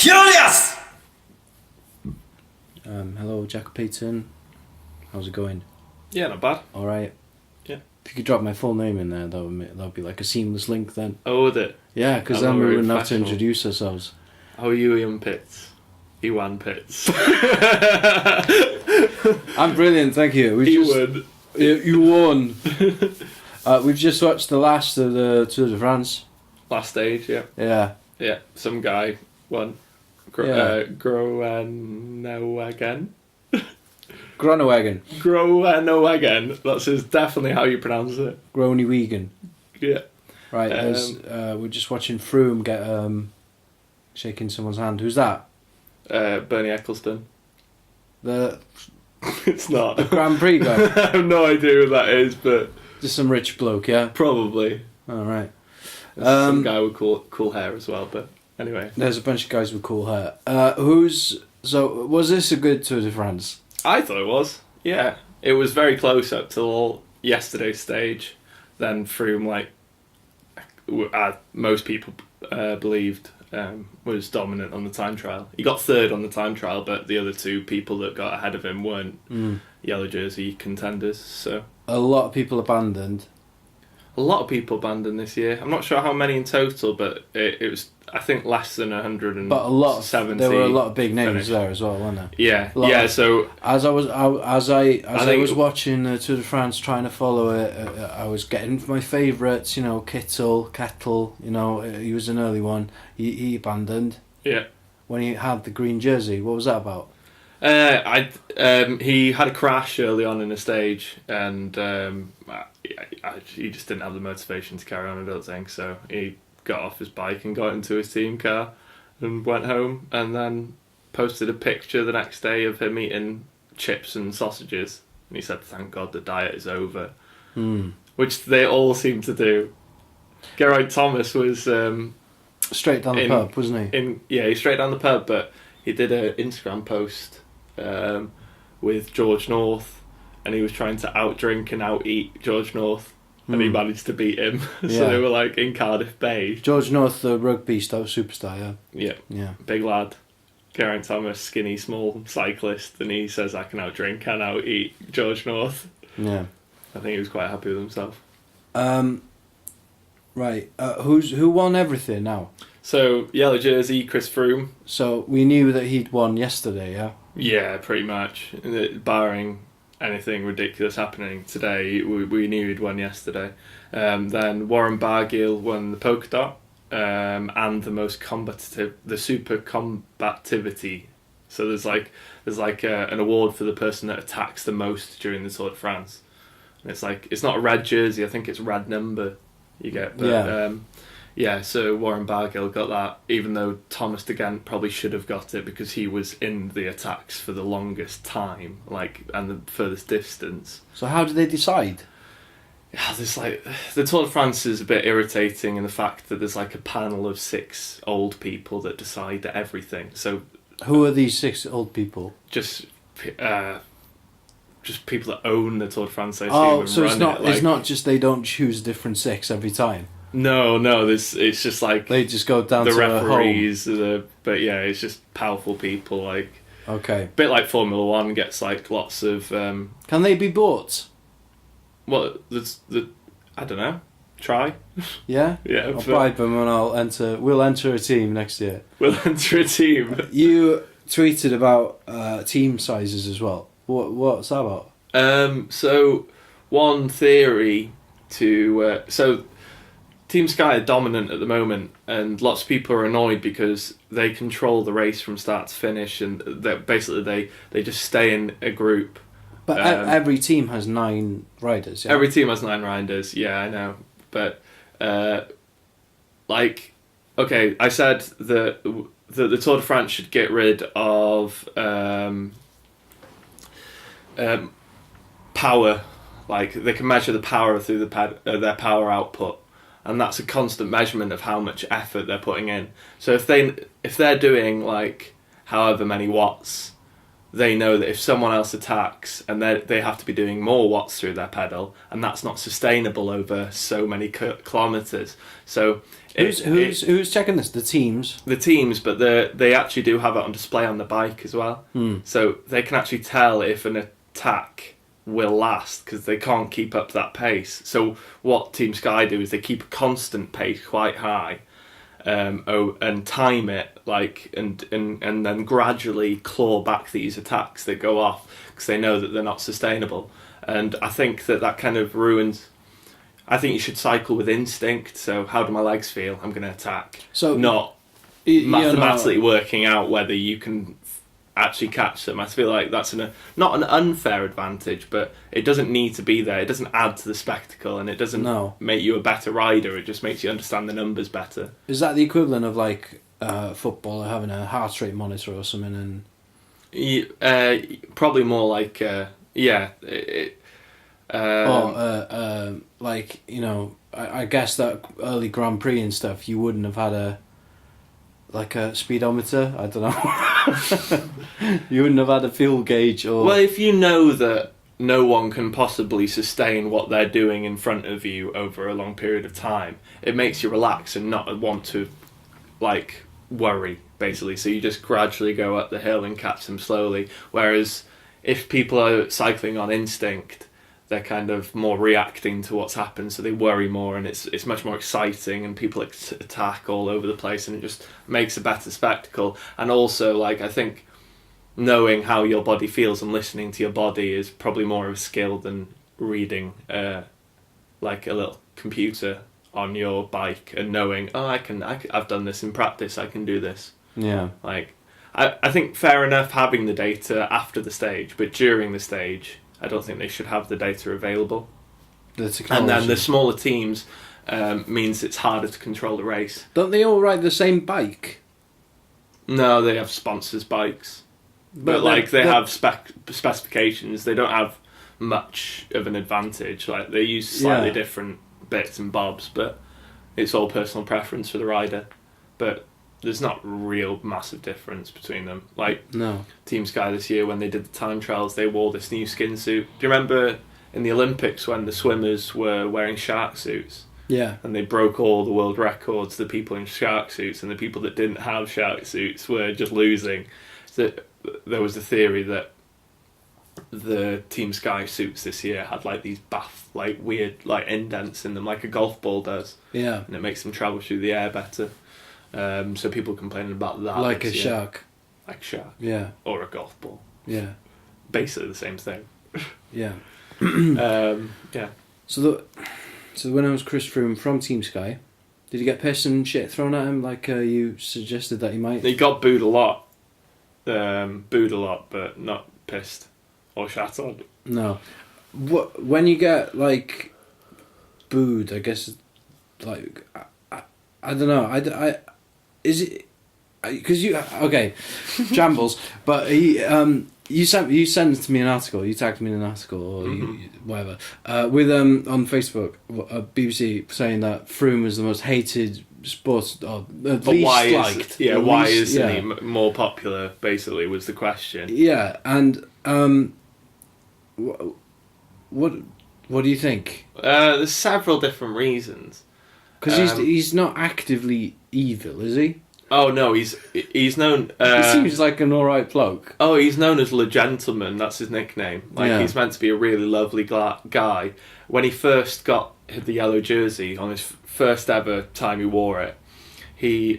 Furious! Hello, Jack Payton. How's it going? Yeah, not bad. All right. Yeah. If you could drop my full name in there, that would be like a seamless link then. Oh, would it? Yeah, because then we wouldn't have to introduce ourselves. How are you, Iwan Pitts? Iwan Pitts. I'm brilliant, thank you. You won. We've just watched the last of the Tour de France. Last stage, yeah. Yeah. Yeah, some guy won. Groenewegen. Groenewegen. That's definitely how you pronounce it. Groenewegen. Yeah. Right, we're just watching Froome get shaking someone's hand. Who's that? Bernie Ecclestone. It's not. The Grand Prix guy? I have no idea who that is, but... Just some rich bloke, yeah? Probably. All right. Some guy with cool hair as well, but anyway. There's a bunch of guys with cool hair. So, was this a good Tour de France? I thought it was. Yeah. It was very close up till yesterday's stage. Then Froome, most people believed, was dominant on the time trial. He got third on the time trial, but the other two people that got ahead of him weren't yellow jersey contenders. So a lot of people abandoned. A lot of people abandoned this year. I'm not sure how many in total, but it was, I think, less than 170. But there were a lot of big names there as well, weren't there? Yeah. So as I was watching the Tour de France, trying to follow it, I was getting my favourites. Kettle. He was an early one. He abandoned. Yeah. When he had the green jersey, what was that about? He had a crash early on in the stage, and he just didn't have the motivation to carry on, I don't think. So he got off his bike and got into his team car and went home, and then posted a picture the next day of him eating chips and sausages. And he said, "Thank God the diet is over," which they all seem to do. Geraint Thomas was straight down the pub, wasn't he? He's straight down the pub, but he did an Instagram post with George North, and he was trying to outdrink and out-eat George North, and he managed to beat him. So they were in Cardiff Bay. George North, the rugby superstar, yeah. Big lad. Geraint Thomas, skinny, small cyclist, and he says, "I can outdrink and out-eat George North." Yeah. I think he was quite happy with himself. Right. Who won everything now? So, yellow jersey, Chris Froome. So, we knew that he'd won yesterday, yeah? Yeah, pretty much. Barring anything ridiculous happening today, we knew he'd won yesterday. Then Warren Barguil won the polka dot, and the super combativity. So there's an award for the person that attacks the most during the Tour de France. And it's not a red jersey, I think it's red number you get. But, so Warren Barguil got that, even though Thomas de Gent probably should have got it because he was in the attacks for the longest time, and the furthest distance. So how did they decide? Yeah, the Tour de France is a bit irritating in the fact that there's a panel of 6 old people that decide everything. So who are these 6 old people? Just people that own the Tour de France. So it's not just they don't choose different 6 every time. No, it's just they just go down the to referees, but yeah, it's just powerful people. Okay, a bit like Formula 1 gets lots of. Can they be bought? Well, I don't know. Try. Yeah. Yeah. I'll bribe them and we'll enter a team next year. We'll enter a team. You tweeted about team sizes as well. What's that about? So one theory to Team Sky are dominant at the moment, and lots of people are annoyed because they control the race from start to finish, and basically they just stay in a group. But every team has 9 riders. Yeah? Every team has 9 riders. Yeah, I know. But okay, I said that the Tour de France should get rid of power. They can measure the power through their power output. And that's a constant measurement of how much effort they're putting in. So if they're doing however many watts, they know that if someone else attacks, and they have to be doing more watts through their pedal, and that's not sustainable over so many kilometers. So Who's checking this? The teams? The teams, but they actually do have it on display on the bike as well. So they can actually tell if an attack will last, because they can't keep up that pace. So what Team Sky do is they keep a constant pace quite high, and time it, and then gradually claw back these attacks that go off, because they know that they're not sustainable. And I think that kind of ruins... I think you should cycle with instinct. So how do my legs feel? I'm going to attack. So not mathematically working out whether you can actually catch them. I feel like that's not an unfair advantage, but it doesn't need to be there. It doesn't add to the spectacle, and it doesn't make you a better rider. It just makes you understand the numbers better. Is that the equivalent of football, having a heart rate monitor or something? And probably more like I guess that early Grand Prix and stuff, you wouldn't have had a speedometer. I don't know. You wouldn't have had a fuel gauge, or... Well, if you know that no one can possibly sustain what they're doing in front of you over a long period of time, it makes you relax and not want to, worry, basically. So you just gradually go up the hill and catch them slowly. Whereas if people are cycling on instinct, they're kind of more reacting to what's happened, so they worry more, and it's much more exciting, and people attack all over the place, and it just makes a better spectacle. And also, I think knowing how your body feels and listening to your body is probably more of a skill than reading a little computer on your bike and knowing, I've done this in practice, I can do this. Yeah. I think fair enough having the data after the stage, but during the stage, I don't think they should have the data available. And then the smaller teams means it's harder to control the race. Don't they all ride the same bike? No, they have sponsors' bikes. But they have specifications. They don't have much of an advantage. They use slightly different bits and bobs, but it's all personal preference for the rider. But there's not real massive difference between them. No. Team Sky this year, when they did the time trials, they wore this new skin suit. Do you remember in the Olympics when the swimmers were wearing shark suits? Yeah. And they broke all the world records, the people in shark suits, and the people that didn't have shark suits were just losing. So there was a theory that the Team Sky suits this year had these weird indents in them, like a golf ball does. Yeah. And it makes them travel through the air better. So people complaining about that. Like a shark. Like a shark. Yeah. Or a golf ball. Yeah. Basically the same thing. Yeah. Yeah. So when I was Chris Froome from Team Sky, did he get piss and shit thrown at him you suggested that he might? He got booed a lot. But not pissed or shat on. No. When you get booed, I guess I don't know. Is it because Jambles? But you sent me an article. You tagged me in an article or whatever with on Facebook, BBC saying that Froome is the most hated sports or least liked. Why isn't he more popular? Basically, was the question. Yeah, and what do you think? There's several different reasons. Because he's not actively evil, is he? Oh no, he's known. He seems like an alright bloke. Oh, he's known as Le Gentleman. That's his nickname. He's meant to be a really lovely guy. When he first got the yellow jersey on his first ever time he wore it, there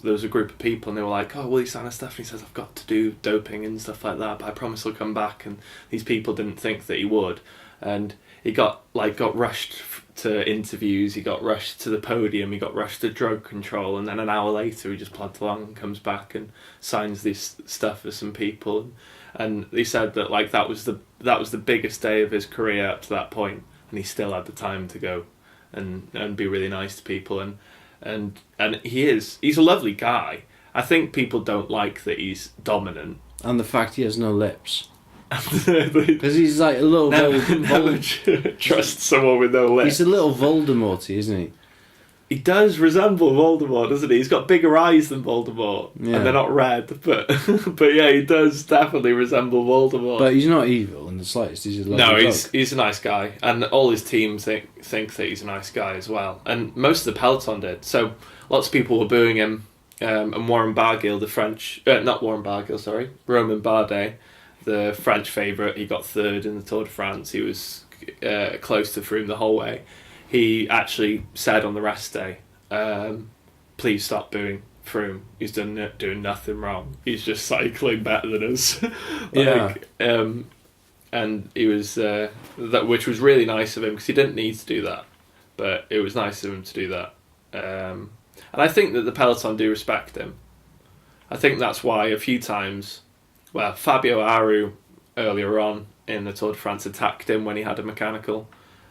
was a group of people and they were like, "Oh, will he sign us stuff?" And he says, "I've got to do doping and stuff like that, but I promise he'll come back." And these people didn't think that he would, and he got rushed to interviews, he got rushed to the podium, he got rushed to drug control, and then an hour later he just plods along and comes back and signs this stuff for some people. And he said that that was the biggest day of his career up to that point, and he still had the time to go and be really nice to people, and he's a lovely guy. I think people don't like that he's dominant. And the fact he has no lips. Because he's a little... Never trust someone with no lips. He's a little Voldemort-y, isn't he? He does resemble Voldemort, doesn't he? He's got bigger eyes than Voldemort. Yeah. And they're not red, but yeah, he does definitely resemble Voldemort. But he's not evil, in the slightest. He's a lovely No, bloke. he's a nice guy, and all his team think that he's a nice guy as well. And most of the peloton did. So lots of people were booing him. And Warren Barguil, the French, not Warren Barguil, sorry, Romain Bardet, the French favourite. He got third in the Tour de France. He was close to Froome the whole way. He actually said on the rest day, "Please stop booing Froome. He's doing nothing wrong. He's just cycling better than us." And he was that, which was really nice of him because he didn't need to do that, but it was nice of him to do that. And I think that the peloton do respect him. I think that's why a few times, Fabio Aru earlier on in the Tour de France attacked him when he had a mechanical,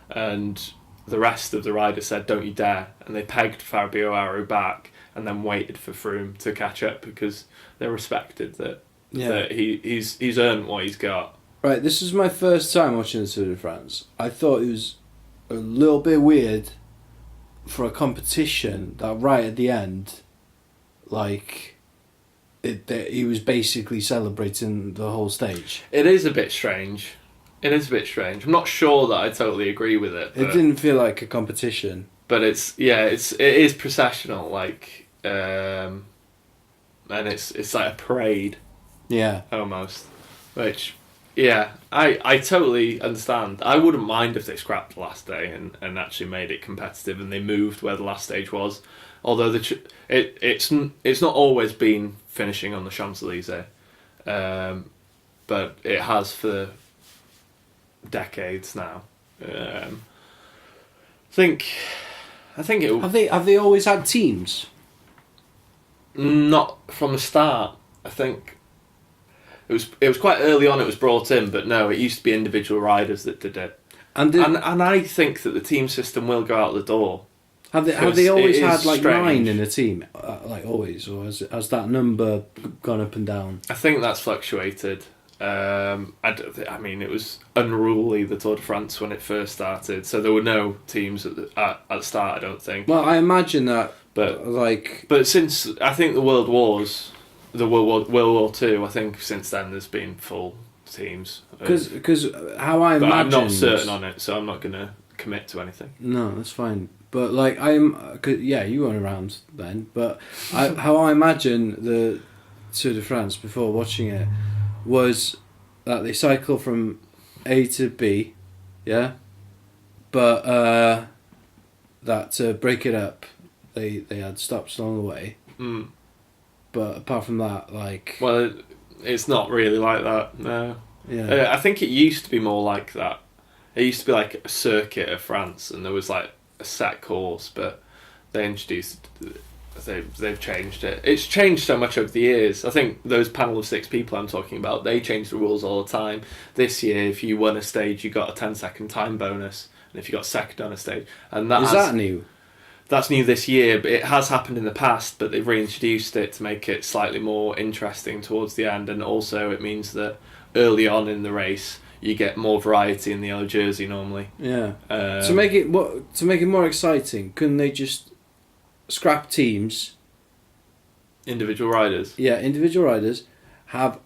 and the rest of the riders said, "Don't you dare," and they pegged Fabio Aru back and then waited for Froome to catch up because they respected that he's earned what he's got. Right, this is my first time watching the Tour de France. I thought it was a little bit weird for a competition that right at the end, he was basically celebrating the whole stage. It is a bit strange. I'm not sure that I totally agree with it. It didn't feel like a competition. But it is processional, and it's like a parade. Yeah. Almost. Which, I totally understand. I wouldn't mind if they scrapped the last day and actually made it competitive and they moved where the last stage was. Although it's not always been finishing on the Champs-Elysees, but it has for decades now. I think it Have they always had teams? Not from the start. I think it was quite early on. It was brought in, but no, it used to be individual riders that did it. And I think that the team system will go out the door. Have they always had strange. 9 in a team, always, or has that number gone up and down? I think that's fluctuated. I mean, it was unruly, the Tour de France, when it first started, so there were no teams at the start, I don't think. Well, I imagine that, but since I think the World Wars, World War II, I think since then there's been full teams. Because how I imagine, I'm not certain on it, so I'm not going to commit to anything. No, that's fine. But you weren't around then. But how I imagine the Tour de France before watching it was that they cycle from A to B, yeah. But that to break it up, they had stops along the way. Mm. But apart from that, it's not really like that. No. Yeah. I think it used to be more like that. It used to be like a circuit of France, and there was like a set course, but they've changed it. It's changed so much over the years. I think those panel of 6 people I'm talking about, they change the rules all the time. This year, if you won a stage, you got a 10-second time bonus, and if you got second on a stage, and that new? That's new this year, but it has happened in the past, but they've reintroduced it to make it slightly more interesting towards the end, and also it means that early on in the race you get more variety in the yellow jersey normally. Yeah. To make it more exciting, couldn't they just scrap teams? Individual riders. Yeah, individual riders have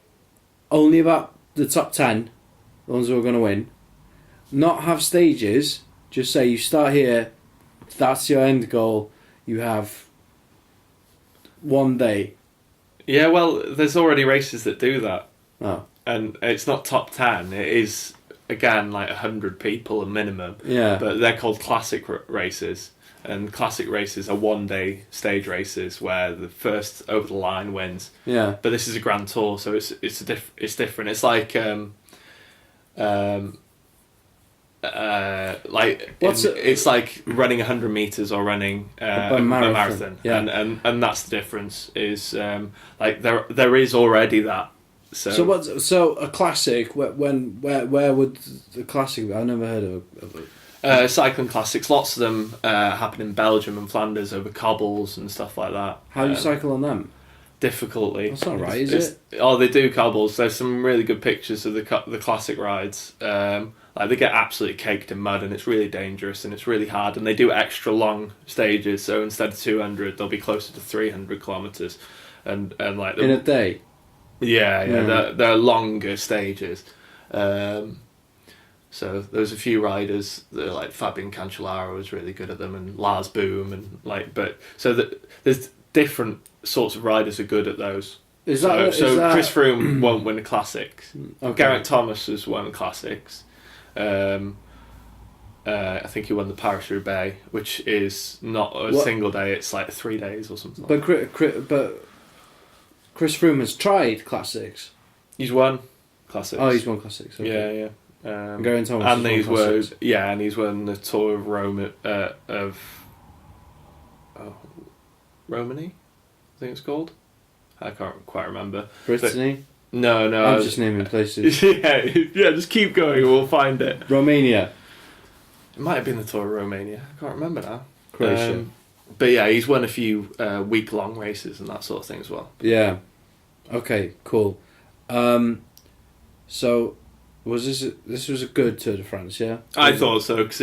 only about the top 10, the ones who are going to win. Not have stages. Just say you start here. That's your end goal. You have one day. Yeah, well, there's already races that do that. Oh. And it's not top 10. It is, again, like 100 people a minimum. Yeah. But they're called classic races. And classic races are one-day stage races where the first over the line wins. Yeah. But this is a Grand Tour, so it's different. It's like it's like running 100 meters or running a marathon. Yeah. And that's the difference. Is there is already that. So a classic? Where would the classic be? I've never heard of it. Cycling classics, lots of them happen in Belgium and Flanders over cobbles and stuff like that. How do you cycle on them? Difficultly. That's not right, is it? Oh, they do cobbles. There's some really good pictures of the classic rides. They get absolutely caked in mud, and it's really dangerous and it's really hard. And they do extra long stages, so instead of 200, they'll be closer to 300 kilometers, and like in a day. Yeah. They're longer stages. So there's a few riders that are like Fabian Cancellara was really good at them, and Lars Boom, and there's different sorts of riders are good at those. Is that Chris Froome won't win the classics. Okay. Geraint Thomas has won classics. I think he won the Paris-Roubaix, which is not a single day; it's like 3 days or something. But Chris Froome has tried classics. He's won classics. Oh, he's won classics. Okay. Yeah. Geraint Thomas. And he's won the Tour of Rome Romani, I think it's called. I can't quite remember. Brittany? No. I'm just naming places. yeah, just keep going, we'll find it. Romania. It might have been the Tour of Romania. I can't remember now. Croatia. But yeah, he's won a few week-long races and that sort of thing as well. Yeah. Okay, cool. So, this was a good Tour de France, yeah? I thought so, because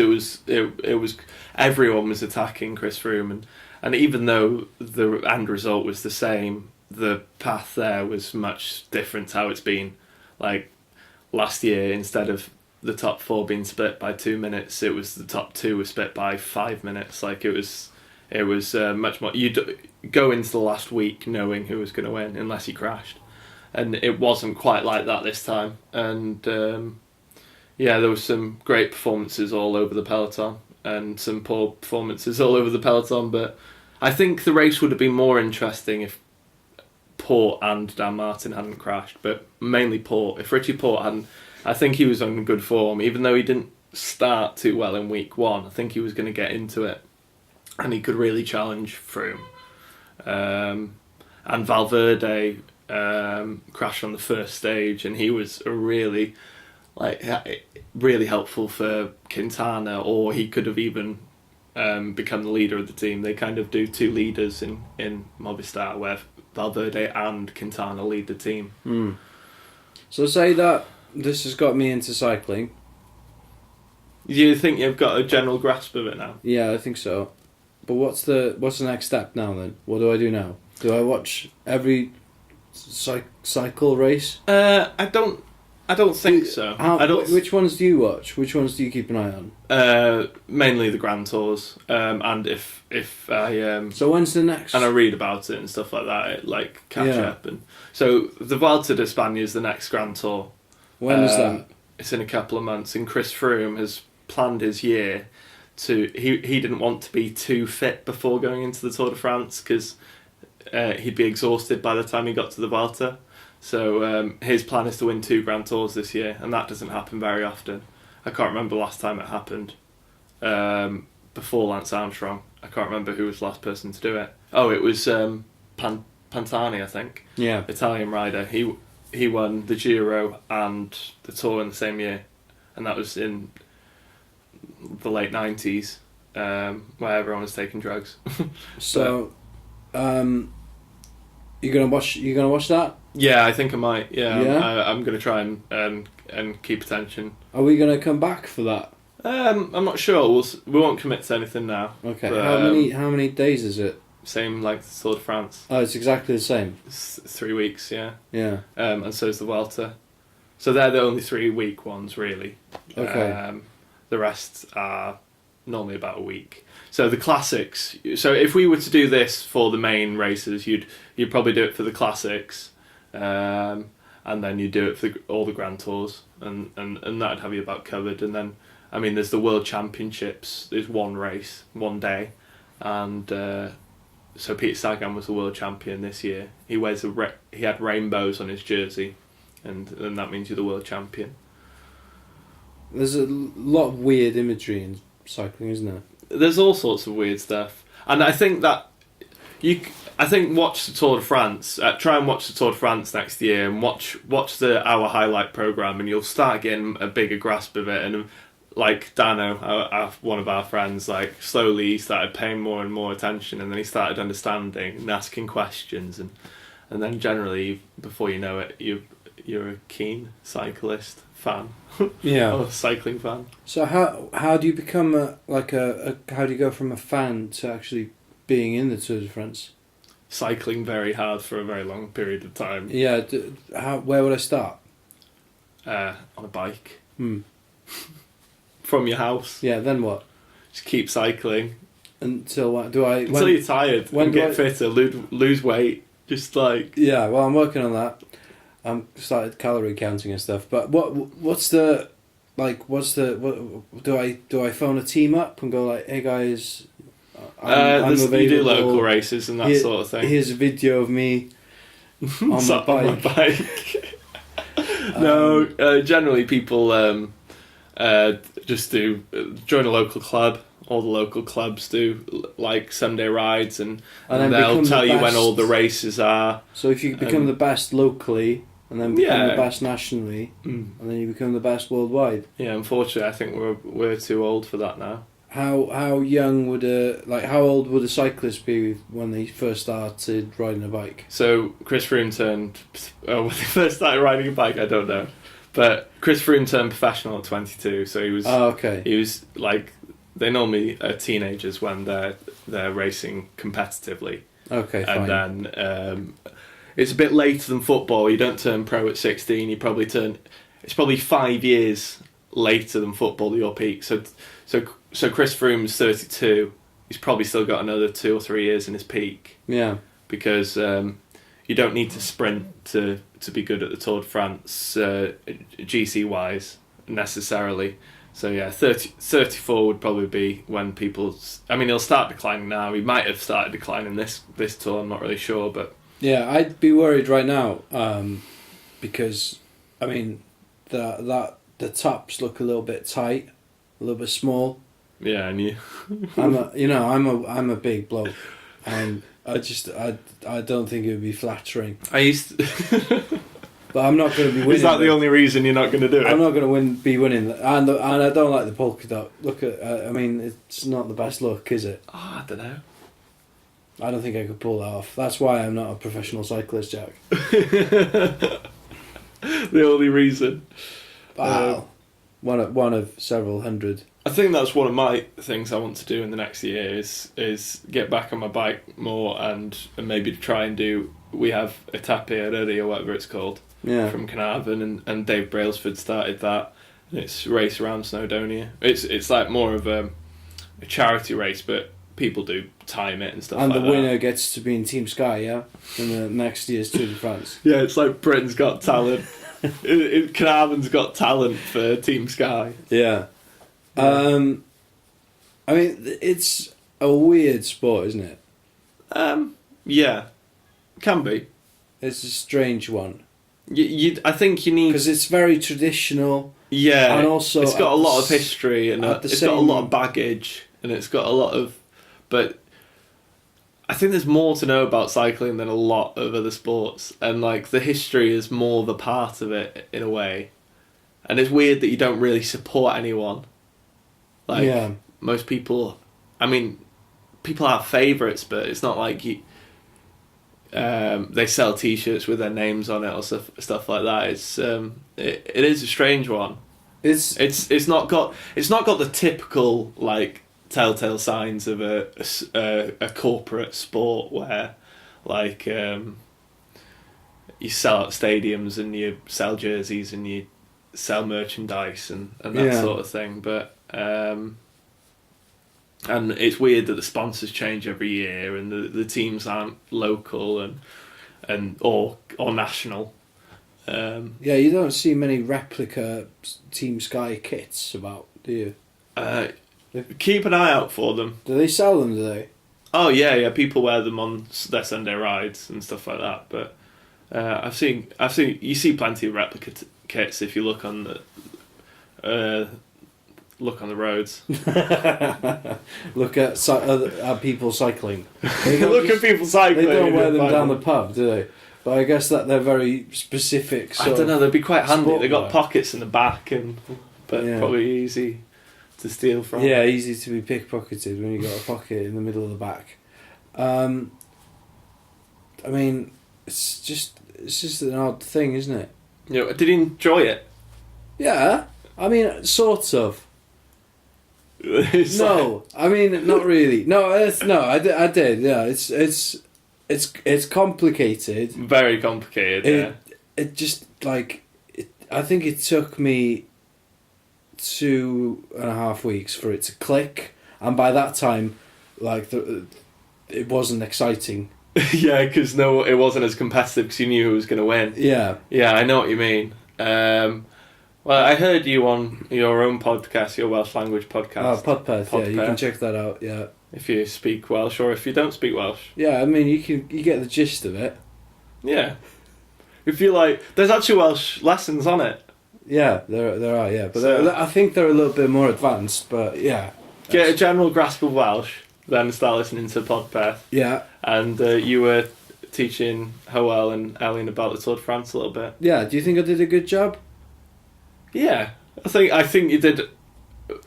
it was everyone was attacking Chris Froome, and even though the end result was the same, the path there was much different to how it's been. Like last year, instead of the top 4 being split by 2 minutes, it was the top 2 were split by 5 minutes. Like it was much more. You'd go into the last week knowing who was going to win unless he crashed, and it wasn't quite like that this time. And there was some great performances all over the peloton and some poor performances all over the peloton. But I think the race would have been more interesting if Port and Dan Martin hadn't crashed, but mainly Port. If Richie Port hadn't, I think he was on good form, even though he didn't start too well in week 1. I think he was going to get into it, and he could really challenge Froome. And Valverde crashed on the first stage, and he was really helpful for Quintana, or he could have even become the leader of the team. They kind of do 2 leaders in Movistar, where Valverde and Quintana lead the team. So say that this has got me into cycling. Do you think you've got a general grasp of it now? Yeah, I think so. But what's the next step now then? What do I do now? Do I watch every cycle race? I don't think so. Which ones do you watch? Which ones do you keep an eye on? Mainly the Grand Tours, and if I so when's the next? And I read about it and stuff like that, catch up. And so the Vuelta de España is the next Grand Tour. When is that? It's in a couple of months, and Chris Froome has planned his year to. He didn't want to be too fit before going into the Tour de France because he'd be exhausted by the time he got to the Vuelta. So his plan is to win 2 Grand Tours this year, and that doesn't happen very often. I can't remember the last time it happened. Before Lance Armstrong, I can't remember who was the last person to do it. Oh, it was Pantani, I think. Yeah, Italian rider. He won the Giro and the Tour in the same year, and that was in the late 90s, where everyone was taking drugs. So, you're gonna watch that? Yeah, I think I might. Yeah. I'm gonna try and keep attention. Are we gonna come back for that? I'm not sure. We won't commit to anything now. Okay. But, how many days is it? Same like the Tour de France. Oh, it's exactly the same. It's 3 weeks. Yeah. Yeah. And so is the Vuelta. So they're the only 3-week ones, really. Okay. The rest are normally about a week. So the classics. So if we were to do this for the main races, you'd probably do it for the classics, and then you do it for all the Grand Tours, and that'd have you about covered. And then, I mean, there's the World Championships. There's one race, one day, and so Peter Sagan was the world champion this year. He had rainbows on his jersey, and that means you're the world champion. There's a lot of weird imagery in cycling, isn't there? There's all sorts of weird stuff, and I think that watch the Tour de France. Try and watch the Tour de France next year, and watch our highlight program, and you'll start getting a bigger grasp of it. And like Dano, one of our friends, like slowly he started paying more and more attention, and then he started understanding and asking questions, and then generally, before you know it, you're a keen cyclist fan. Yeah. Or a cycling fan. So how do you become how do you go from a fan to actually being in the Tour de France? Cycling very hard for a very long period of time. Yeah. Where would I start? On a bike. from your house. Yeah, then what? Just keep cycling Until what? Do I... until you're tired. when And do get I- fitter, lose weight. Just like Yeah, well, I'm working on that. I'm started calorie counting and stuff. But what's the... Like, what do I phone a team up and go like, hey guys, I'm available. you do local races and that sort of thing. Here's a video of me on my Sat bike. on my bike. No, generally people just do join a local club. All the local clubs do like Sunday rides, and then they'll become tell the you when best. all the races are. So if you become the best locally, and then become Yeah. the best nationally, and then you become the best worldwide. Yeah, unfortunately, I think we're too old for that now. How young would how old would a cyclist be when they first started riding a bike? So Chris Froome turned when they first started riding a bike. I don't know, but Chris Froome turned professional at 22. So he was. Oh, okay. He was like they normally are teenagers when they're racing competitively. Okay, fine. And then it's a bit later than football. You don't turn pro at 16. You probably turn. It's probably 5 years later than football your peak. So Chris Froome's 32. He's probably still got another 2 or 3 years in his peak. Yeah. Because you don't need to sprint to be good at the Tour de France GC wise necessarily. So yeah, 34 would probably be when people. I mean, he'll start declining now. He might have started declining this tour. I'm not really sure, but Yeah, I'd be worried right now, because I mean, the tops look a little bit tight, a little bit small. yeah, and you. I'm a big bloke, and I don't think it would be flattering. I used. But I'm not going to be winning. Is that the only reason you're not going to do it? I'm not going to be winning, and I don't like the polka dot. Look at, I mean, it's not the best look, is it? Oh, I don't know. I don't think I could pull that off. That's why I'm not a professional cyclist, Jack. The only reason. Wow. One of several hundred. I think that's one of my things I want to do in the next year is get back on my bike more and maybe try and do. We have a Tapia or whatever it's called. Yeah. From Carnarvon, and Dave Brailsford started that. And it's race around Snowdonia. It's like more of a charity race, but people do time it and stuff And like the that. winner gets to be in Team Sky, yeah? In the next year's Tour de France. Yeah, it's like Britain's Got Talent. Carnarvon's got talent for Team Sky. Yeah. I mean, it's a weird sport, isn't it? Yeah, can be. It's a strange one. I think you need. Because it's very traditional. Yeah, and also it's got a lot of history and it's got a lot of baggage and it's got a lot of. But I think there's more to know about cycling than a lot of other sports, and like the history is more the part of it in a way. And it's weird that you don't really support anyone. Like Yeah. most people, I mean, people have favourites, but it's not like you. They sell T-shirts with their names on it or stuff like that. It's it is a strange one. It's not got the typical like telltale signs of a corporate sport where like you sell out stadiums and you sell jerseys and you sell merchandise and that sort of thing. But and it's weird that the sponsors change every year and the teams aren't local and or national. Yeah, you don't see many replica Team Sky kits about, do you? Keep an eye out for them. Do they sell them, do they? Oh yeah, people wear them on their Sunday rides and stuff like that. But I've seen you see plenty of replica kits if you look on the roads. Look at people cycling. Look at people cycling. They don't wear them find down the pub, do they? But I guess that they're very specific. I don't know. They'd be quite handy. They got wear. pockets in the back, but Yeah. probably easy to steal from. Yeah, easy to be pickpocketed when you got a pocket in the middle of the back. I mean, it's just an odd thing, isn't it? You know, did you enjoy it? Yeah, I mean, sort of. It's No, I mean, not really. No, I did. Yeah, it's complicated. very complicated. Yeah. It just like I think it took me 2.5 weeks for it to click, and by that time, like it wasn't exciting. Yeah, because it wasn't as competitive because you knew who was going to win. Yeah. Yeah, I know what you mean. Well, I heard you on your own podcast, your Welsh language podcast. Oh, Podpeth, yeah, you can check that out, yeah. If you speak Welsh or if you don't speak Welsh. Yeah, I mean, you get the gist of it. Yeah. If you like, there's actually Welsh lessons on it. Yeah, there are, yeah. But I think they're a little bit more advanced, but yeah. Get a general grasp of Welsh, then start listening to Podpeth. Yeah. And you were teaching Howell and Ellen about the Tour de France a little bit. Yeah, do you think I did a good job? Yeah. I think you did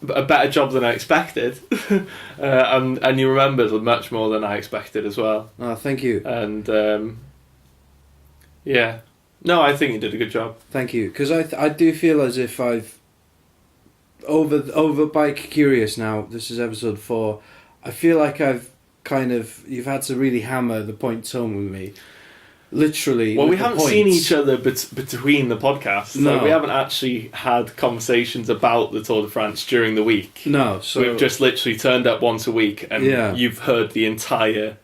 a better job than I expected. and you remembered much more than I expected as well. Oh, thank you. And yeah. No, I think you did a good job. Thank you, because I do feel as if I've over Bike Curious now. This is episode 4. I feel like you've had to really hammer the points home with me, literally. Well, we haven't seen each other between the podcasts. No, we haven't actually had conversations about the Tour de France during the week. No, so we've just literally turned up once a week, and you've heard the entire.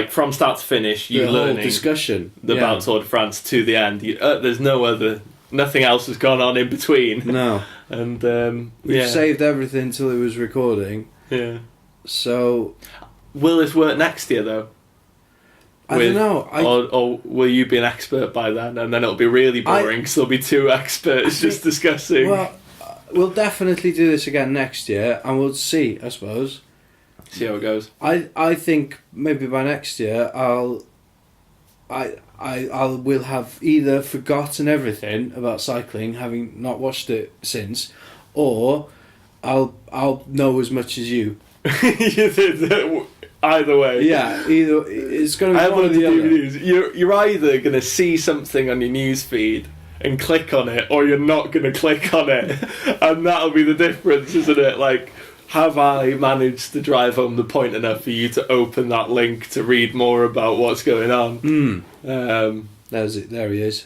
From start to finish, you learning whole discussion about Tour de France to the end. There's nothing else has gone on in between. No, and we've saved everything till it was recording. Yeah. So, will this work next year though? I don't know. Or will you be an expert by then, and then it'll be really boring because there'll be 2 experts just discussing. Well, we'll definitely do this again next year, and we'll see. I suppose. See how it goes. I think maybe by next year I will have either forgotten everything about cycling, having not watched it since, or I'll know as much as you. Either way. Yeah, either it's going to be one of the other. You're either going to see something on your news feed and click on it, or you're not going to click on it, and that'll be the difference, isn't it? Like, have I managed to drive home the point enough for you to open that link to read more about what's going on? There's it. There he is.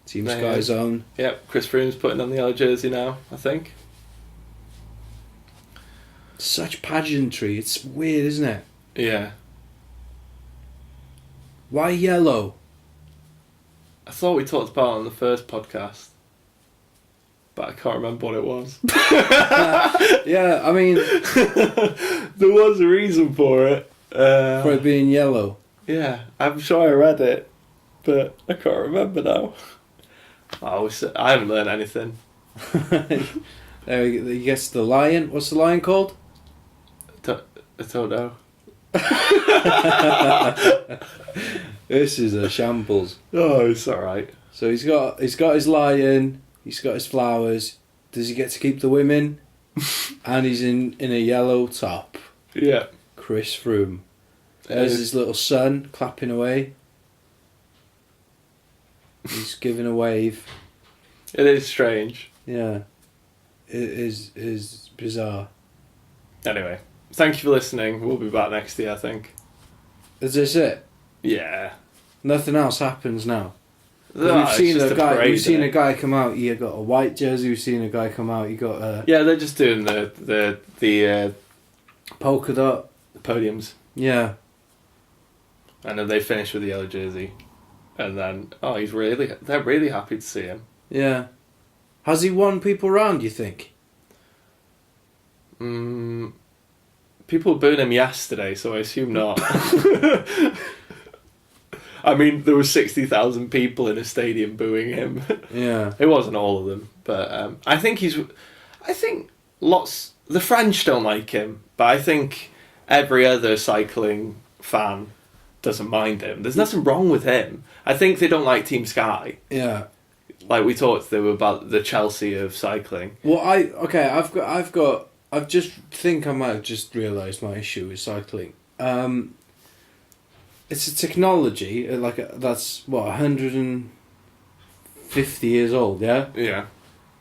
Team Sky Zone. Yep, Chris Froome's putting on the yellow jersey now, I think. Such pageantry. It's weird, isn't it? Yeah. Why yellow? I thought we talked about it on the first podcast, but I can't remember what it was. Yeah, I mean, there was a reason for it. For it being yellow. Yeah, I'm sure I read it, but I can't remember now. I haven't learned anything. There he gets the lion. What's the lion called? I don't know. This is a shambles. Oh, it's alright. So he's got his lion, he's got his flowers. Does he get to keep the women? And he's in a yellow top. Yeah. Chris Froome. There's his little son clapping away. He's giving a wave. It is strange. Yeah. It is bizarre. Anyway, thank you for listening. We'll be back next year, I think. Is this it? Yeah. Nothing else happens now. No, We've seen a guy come out. He got a white jersey. We've seen a guy come out. He got a they're just doing the polka dot podiums. Yeah. And then they finish with the yellow jersey, and then they're really happy to see him. Yeah. Has he won people round? You think? People booed him yesterday, so I assume not. I mean, there were 60,000 people in a stadium booing him. Yeah. It wasn't all of them, but I think the French don't like him, but I think every other cycling fan doesn't mind him. There's nothing wrong with him. I think they don't like Team Sky. Yeah. Like we talked, they were about the Chelsea of cycling. Well, I might have just realised my issue with cycling. It's a technology, that's, 150 years old, yeah? Yeah.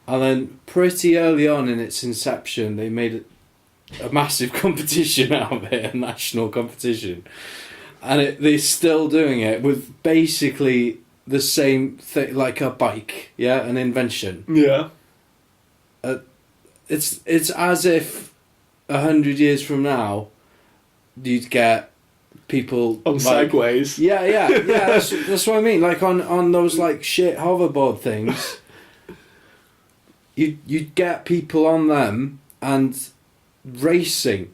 And then pretty early on in its inception, they made a massive competition out of it, a national competition. And they're still doing it with basically the same thing, like a bike, yeah? An invention. Yeah. it's as if 100 years from now, you'd get people On segways. Yeah. That's what I mean. Like on those like shit hoverboard things, you'd get people on them and racing.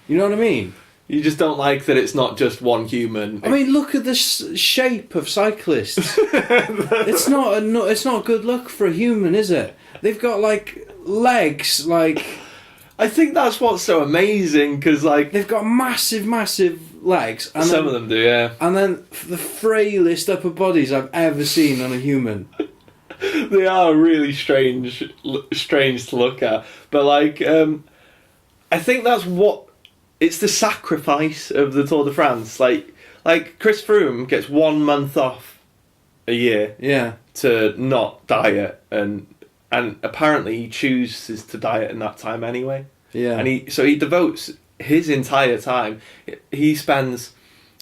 You know what I mean? You just don't like that it's not just one human. I mean, look at the shape of cyclists. It's not a good look for a human, is it? They've got like legs like. I think that's what's so amazing, because like they've got massive legs. And some of them do, yeah. And then the frailest upper bodies I've ever seen on a human. They are really strange to look at. But like, I think that's what it's the sacrifice of the Tour de France. Like Chris Froome gets 1 month off a year, to not diet, and apparently he chooses to diet in that time anyway. Yeah. And he devotes his entire time. He spends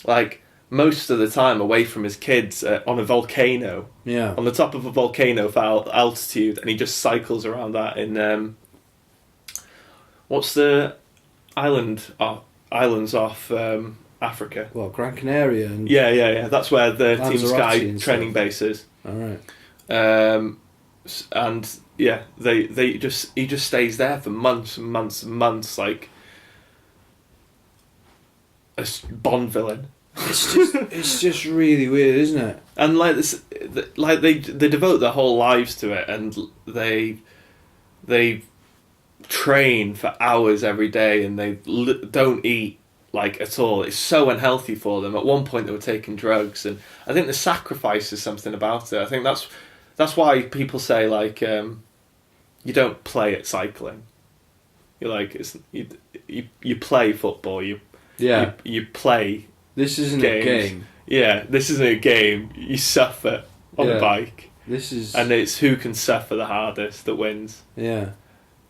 like most of the time away from his kids on a volcano. Yeah. On the top of a volcano for altitude, and he just cycles around that in what's the islands off Africa? Well, Gran Canaria and Yeah. That's where the Team Sky and training stuff. base is. All right. And yeah, he just stays there for months and months and months, like a Bond villain. It's just really weird, isn't it? And like this, like they devote their whole lives to it, and they train for hours every day, and they don't eat like at all. It's so unhealthy for them. At one point, they were taking drugs, and I think the sacrifice is something about it. I think that's why people say like you don't play at cycling. You're like you play football. You play. This isn't games. a game. Yeah, this isn't a game. You suffer on a bike. And it's who can suffer the hardest that wins. Yeah.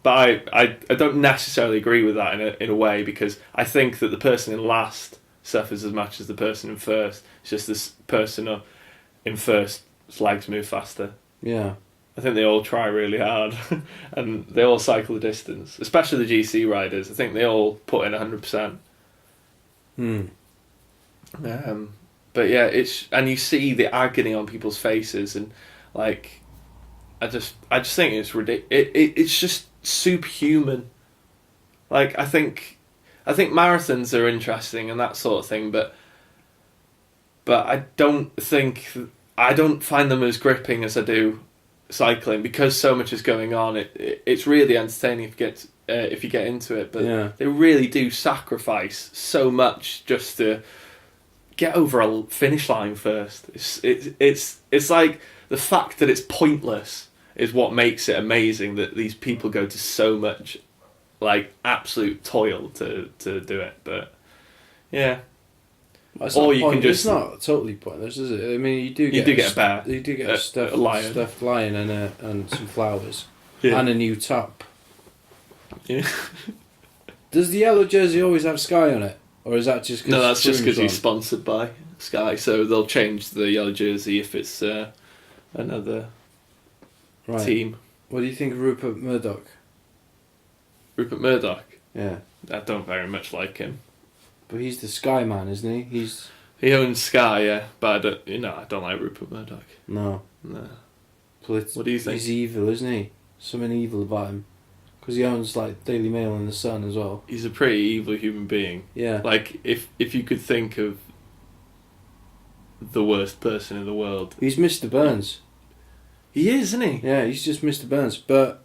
But I don't necessarily agree with that in a way, because I think that the person in last suffers as much as the person in first. It's just this person in first's legs move faster. Yeah. I think they all try really hard, and they all cycle the distance. Especially the GC riders. I think they all put in 100%. But yeah, and you see the agony on people's faces, and like, I just think it's ridiculous. It's just superhuman. Like, I think marathons are interesting and that sort of thing, but I don't find them as gripping as I do cycling, because so much is going on. It's really entertaining if you get into it, but they really do sacrifice so much just to get over a finish line first. It's like the fact that it's pointless is what makes it amazing, that these people go to so much like absolute toil to do it. But yeah, it's not totally pointless, is it? I mean, you do get a bear, you do get a stuffed lion and some flowers and a new top. Yeah. Does the yellow jersey always have Sky on it? Or is that just because... No, that's just because he's sponsored by Sky, so they'll change the yellow jersey if it's another team. What do you think of Rupert Murdoch? Rupert Murdoch? Yeah. I don't very much like him. But he's the Sky man, isn't he? He owns Sky, yeah, but I don't like Rupert Murdoch. No. What do you think? He's evil, isn't he? Something evil about him. Because he owns like Daily Mail and The Sun as well. He's a pretty evil human being. Yeah. Like, if you could think of the worst person in the world. He's Mr. Burns. He is, isn't he? Yeah, he's just Mr. Burns. But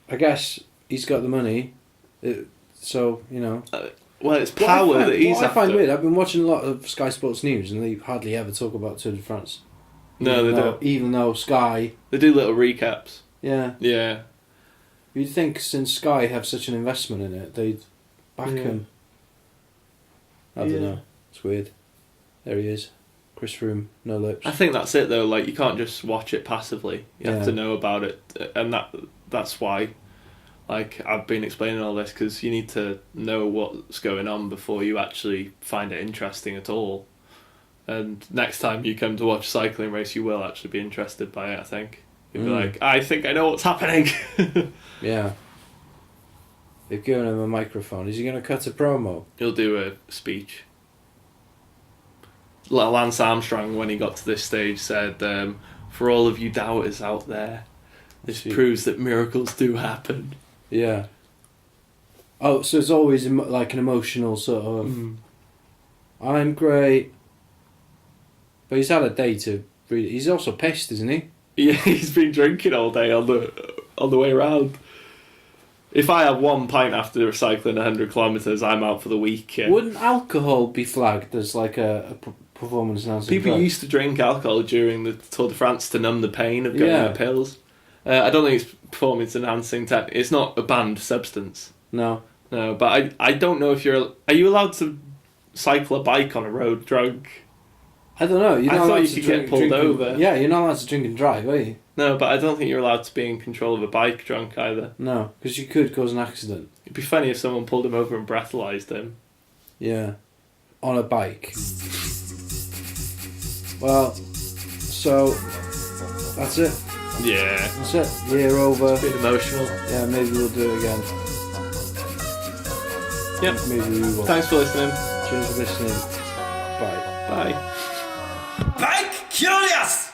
I guess he's got the money. So, you know. Well, it's power that he's after. I find weird, I've been watching a lot of Sky Sports News, and they hardly ever talk about Tour de France. No, they don't. Even though Sky... They do little recaps. Yeah. Yeah. You'd think since Sky have such an investment in it, they'd back him. I don't know. It's weird. There he is. Chris Froome, no lips. I think that's it though. Like, you can't just watch it passively. You have to know about it, and that's why. Like, I've been explaining all this, because you need to know what's going on before you actually find it interesting at all. And next time you come to watch a cycling race, you will actually be interested by it, I think. He'd be like, I think I know what's happening. Yeah. They've given him a microphone. Is he going to cut a promo? He'll do a speech. Lance Armstrong, when he got to this stage, said, for all of you doubters out there, this proves that miracles do happen. Yeah. Oh, so it's always like an emotional sort of, I'm great. But he's had a day to read. He's also pissed, isn't he? Yeah, he's been drinking all day on the way around. If I have 1 pint after cycling 100 kilometres, I'm out for the week. Yeah. Wouldn't alcohol be flagged as like a performance enhancing People drug? used to drink alcohol during the Tour de France to numb the pain of going on pills. I don't think it's performance enhancing. It's not a banned substance. No. No, but I don't know if are you allowed to cycle a bike on a road drunk? I don't know. I thought you could get pulled over. Yeah, you're not allowed to drink and drive, are you? No, but I don't think you're allowed to be in control of a bike drunk either. No, because you could cause an accident. It'd be funny if someone pulled him over and breathalyzed him. Yeah. On a bike. Well, so that's it. Yeah. That's it. Year over. It's been emotional. Yeah, maybe we'll do it again. Yep. Maybe we will. Thanks for listening. Cheers for listening. Bye. Bye. Bike Curious!